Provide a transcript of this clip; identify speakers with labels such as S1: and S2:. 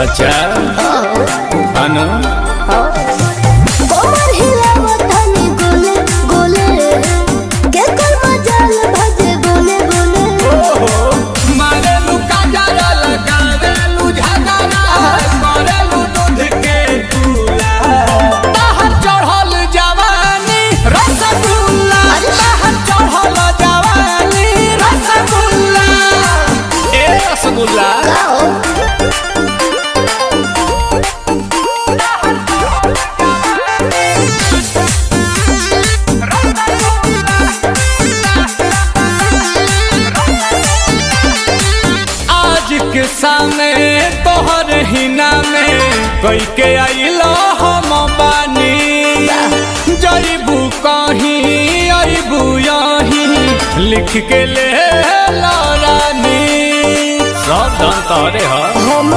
S1: अच्छा अनु
S2: कोमर हिलावत हनी गोले गोले के कर मजाल भजे बोले बोले
S1: मारे लू काजरा लगावे लू झगड़ा मारे लू दूध के दूला ताहर चढ़ल जवानी रसगुल्ला ताहर चढ़ल जवानी रसगुल्ला ए रसगुल्ला के सामने तोहर हिना में कई के आइलो हम बानी जईबू कहीं अबू यहीं लिख के ले रानी सब धन तोरे
S2: हम